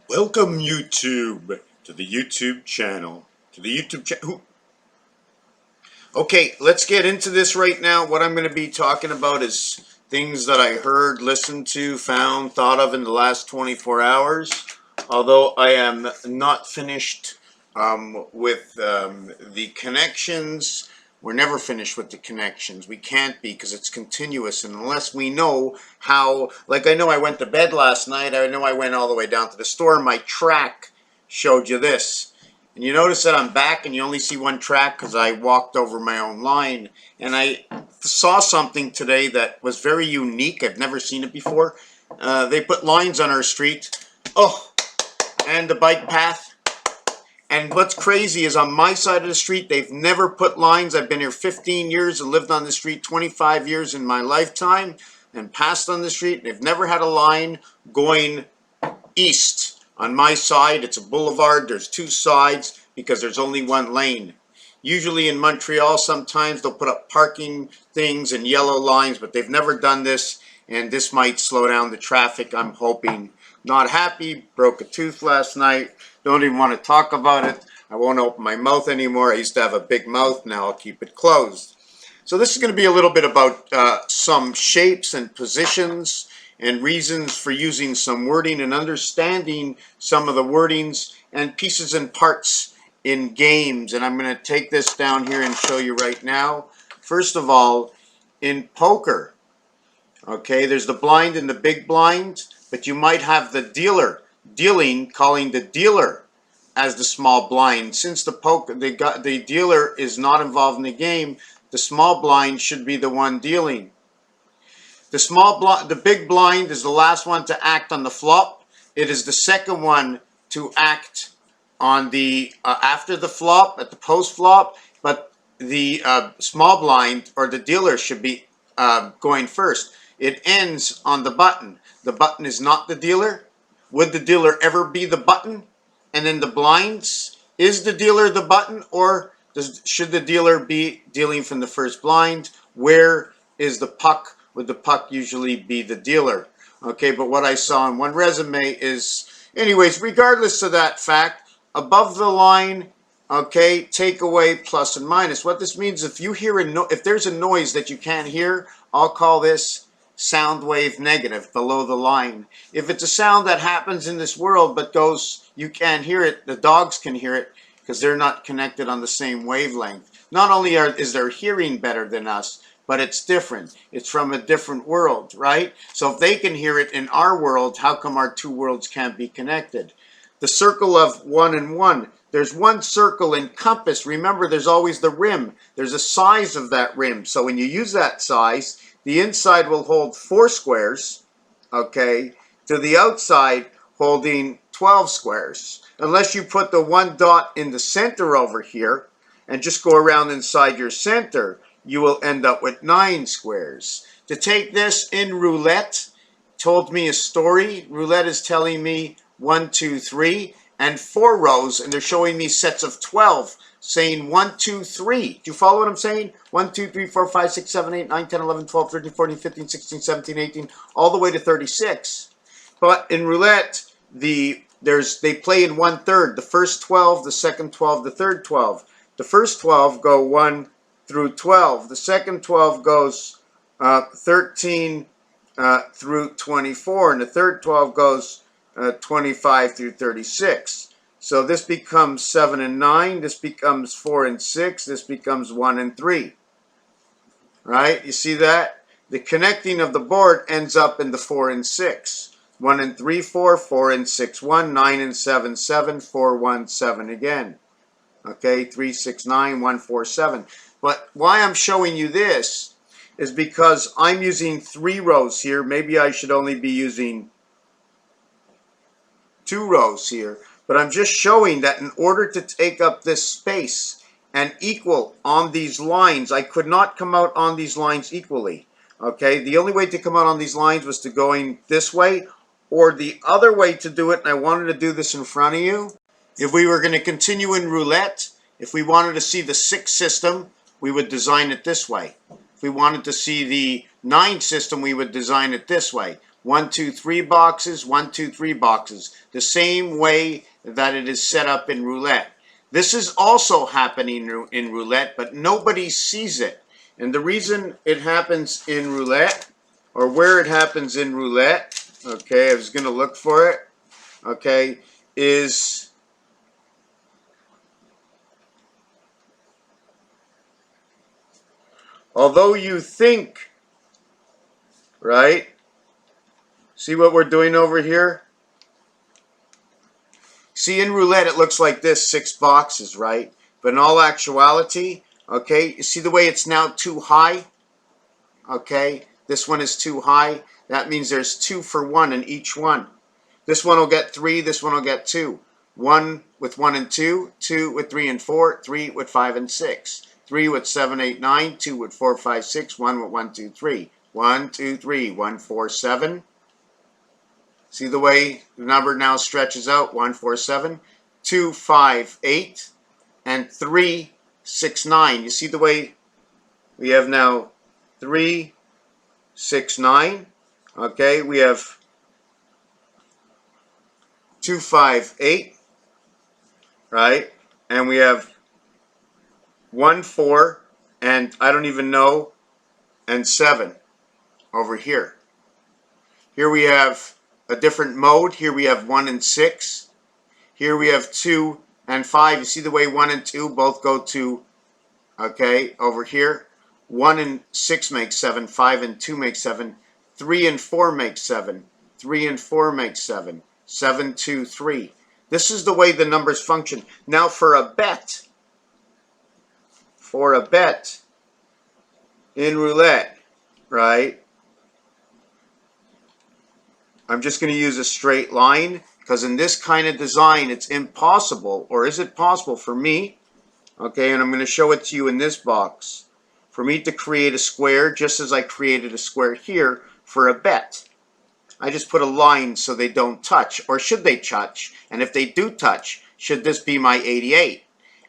Welcome YouTube to the YouTube channel. Okay, let's get into this right now. What I'm going to be talking about is things that I heard, listened to, found, thought of in the last 24 hours. Although I am not finished with the connections. We're never finished with the connections. We can't be, because it's continuous, and unless we know how, like I know I went to bed last night, I know I went all the way down to the store, my track showed you this. And you notice that I'm back and you only see one track because I walked over my own line. And I saw something today that was very unique. I've never seen it before. They put lines on our street. Oh, and the bike path. And what's crazy is on my side of the street, they've never put lines. I've been here 15 years and lived on the street 25 years in my lifetime and passed on the street. They've never had a line going east. On my side, it's a boulevard. There's two sides because there's only one lane. Usually in Montreal, sometimes they'll put up parking things and yellow lines, but they've never done this, and this might slow down the traffic, I'm hoping. Not happy, broke a tooth last night. Don't even want to talk about it. I won't open my mouth anymore. I used to have a big mouth, now I'll keep it closed. So this is going to be a little bit about some shapes and positions and reasons for using some wording and understanding some of the wordings and pieces and parts in games. And I'm going to take this down here and show you right now. First of all, in poker, okay, there's the blind and the big blind, but you might have the dealer calling the dealer as the small blind. Since the dealer is not involved in the game, the small blind should be the one dealing. The big blind is the last one to act on the flop. It is the second one to act on the after the flop, at the post flop. But the small blind or the dealer should be going first. It ends on the button. The button is not the dealer. Would the dealer ever be the button? And then the blinds, is the dealer the button, or should the dealer be dealing from the first blind? Where is the puck? Would the puck usually be the dealer? Okay, but what I saw in one resume is, anyways, regardless of that fact, above the line, okay, take away, plus and minus. What this means, if you hear if there's a noise that you can't hear, I'll call this sound wave negative, below the line. If it's a sound that happens in this world but goes, you can't hear it, the dogs can hear it because they're not connected on the same wavelength. Not only is their hearing better than us, but it's different. It's from a different world, right? So if they can hear it in our world, how come our two worlds can't be connected? The circle of 1 and 1. There's one circle in compass. Remember, there's always the rim. There's a size of that rim. So when you use that size, the inside will hold 4 squares, okay, to the outside holding 12 squares. Unless you put the one dot in the center over here and just go around inside your center, you will end up with 9 squares. To take this in roulette, told me a story. Roulette is telling me 1, 2, 3, and 4 rows, and they're showing me sets of 12, saying 1, 2, 3. Do you follow what I'm saying? 1, 2, 3, 4, 5, 6, 7, 8, 9, 10, 11, 12, 13, 14, 15, 16, 17, 18, all the way to 36. But in roulette, they play in 1/3. The first 12, the second 12, the third 12. The first 12 go 1 through 12. The second 12 goes 13 through 24, and the third 12 goes 25 through 36. So this becomes 7 and 9. This becomes 4 and 6. This becomes 1 and 3. Right? You see that? The connecting of the board ends up in the 4 and 6. 1 and 3, 4, 4 and 6, 1, 9 and 7, 7, 4, 1, 7 again. Okay, 3, 6, 9, 1, 4, 7. But why I'm showing you this is because I'm using 3 rows here. Maybe I should only be using 2 rows here. But I'm just showing that in order to take up this space and equal on these lines, I could not come out on these lines equally. Okay, the only way to come out on these lines was to going this way, or the other way to do it, and I wanted to do this in front of you. If we were going to continue in roulette, if we wanted to see the 6 system, we would design it this way. If we wanted to see the 9 system, we would design it this way. 1, 2, 3 boxes, 1, 2, 3 boxes, the same way that it is set up in roulette. This is also happening in roulette, but nobody sees it. And the reason it happens in roulette, or where it happens in roulette, okay, I was going to look for it, okay, is although you think, right, see what we're doing over here? See, in roulette, it looks like this, 6 boxes, right? But in all actuality, okay, you see the way it's now too high? Okay, this one is too high. That means there's 2 for 1 in each one. This one will get 3, this one will get 2. 1 with 1 and 2, 2 with 3 and 4, 3 with 5 and 6, 3 with 7, 8, 9, 2 with 4, 5, 6, 1 with 1, 2, 3. 1, 2, 3, 1, 4, 7. See the way the number now stretches out? 1, 4, 7, 2, 5, 8, and 3, 6, 9. You see the way we have now 3, 6, 9. Okay, we have 2, 5, 8, right? And we have 1, 4, and I don't even know, and 7 over here. Here we have a different mode. Here we have 1 and 6. Here we have 2 and 5. You see the way 1 and 2 both go to, okay, over here. 1 and 6 makes 7. 5 and 2 makes 7. 3 and 4 makes 7. 3 and 4 makes 7. 7, 2, 3. This is the way the numbers function. Now for a bet in roulette, right? I'm just going to use a straight line because in this kind of design it's impossible, or is it possible for me, okay, and I'm going to show it to you in this box, for me to create a square just as I created a square here for a bet. I just put a line so they don't touch, or should they touch? And if they do touch, should this be my 88?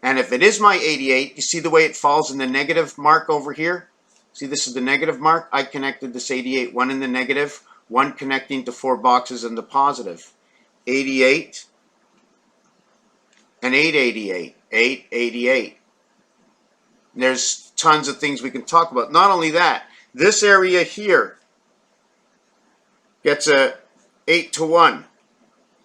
And if it is my 88, you see the way it falls in the negative mark over here? See, this is the negative mark. I connected this 88, 1 in the negative, 1 connecting to 4 boxes in the positive. 88 and 888, 888. There's tons of things we can talk about. Not only that, this area here gets a 8 to 1.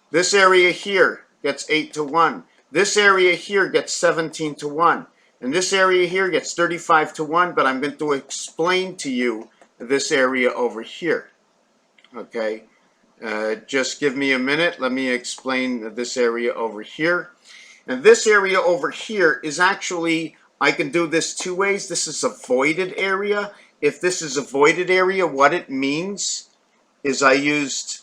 This area here gets 8 to 1. This area here gets 17 to 1. And this area here gets 35 to 1, but I'm going to explain to you this area over here. Okay, just give me a minute. Let me explain this area over here. And this area over here is actually, I can do this 2 ways. This is a voided area. If this is a voided area, what it means is I used,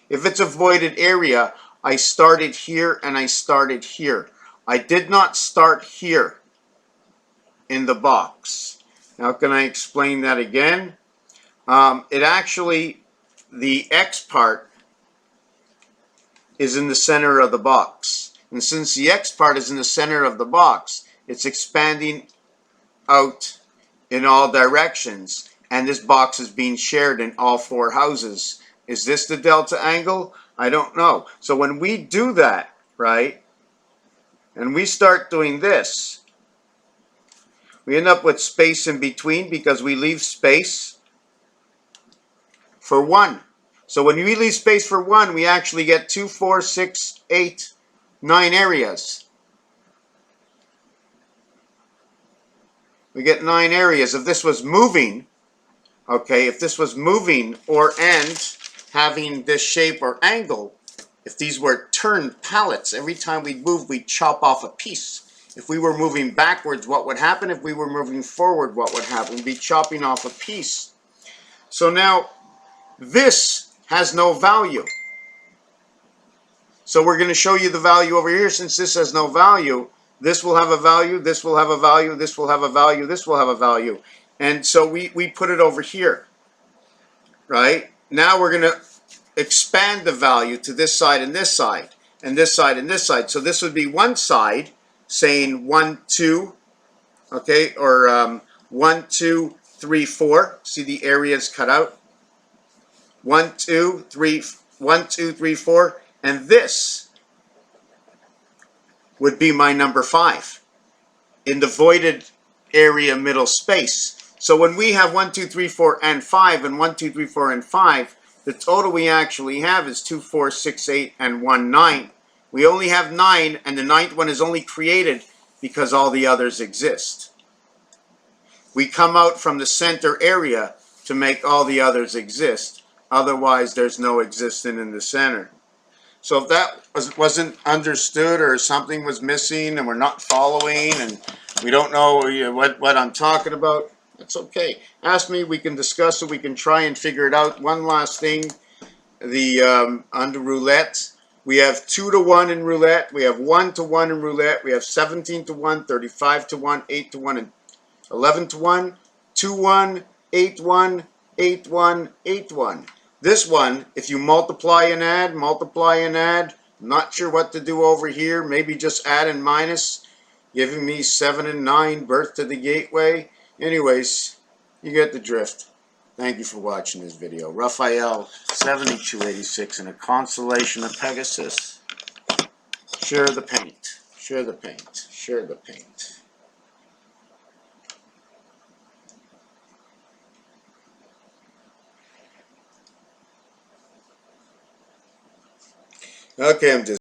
if it's a voided area, I started here and I started here. I did not start here in the box. How can I explain that again? It actually, the X part is in the center of the box. And since the X part is in the center of the box, it's expanding out in all directions. And this box is being shared in all 4 houses. Is this the delta angle? I don't know. So when we do that, right, and we start doing this, we end up with space in between because we leave space for 1. So when we leave space for 1, we actually get 2, 4, 6, 8, 9 areas. We get 9 areas. If this was moving, okay, if this was moving and having this shape or angle, if these were turned pallets, every time we move, we'd chop off a piece. If we were moving backwards, what would happen? If we were moving forward, what would happen? We'd be chopping off a piece. So now, this has no value. So we're going to show you the value over here. Since this has no value, this will have a value, this will have a value, this will have a value, this will have a value. And so we put it over here, right? Now we're going to expand the value to this side and this side, and this side and this side. So this would be one side saying 1, 2, okay, or 1, 2, 3, 4. See the areas cut out? 1, 2, 3, 1, 2, 3, 4. And this would be my number 5 in the voided area middle space. So when we have 1, 2, 3, 4, and 5, and 1, 2, 3, 4, and 5, the total we actually have is 2, 4, 6, 8, and 1, 9. We only have 9, and the ninth one is only created because all the others exist. We come out from the center area to make all the others exist. Otherwise, there's no existence in the center. So if that wasn't understood, or something was missing and we're not following and we don't know what I'm talking about, that's okay. Ask me, we can discuss it, we can try and figure it out. One last thing, under roulette, we have 2 to 1 in roulette, we have 1 to 1 in roulette, we have 17 to 1, 35 to 1, 8 to 1, and 11 to 1, 2 1, 8 1, 8 1, 8 1. This one, if you multiply and add, not sure what to do over here, maybe just add and minus, giving me 7 and 9, birth to the gateway. Anyways, you get the drift. Thank you for watching this video. Raphael 7286 in a constellation of Pegasus. Share the paint, share the paint, share the paint. Okay, I'm just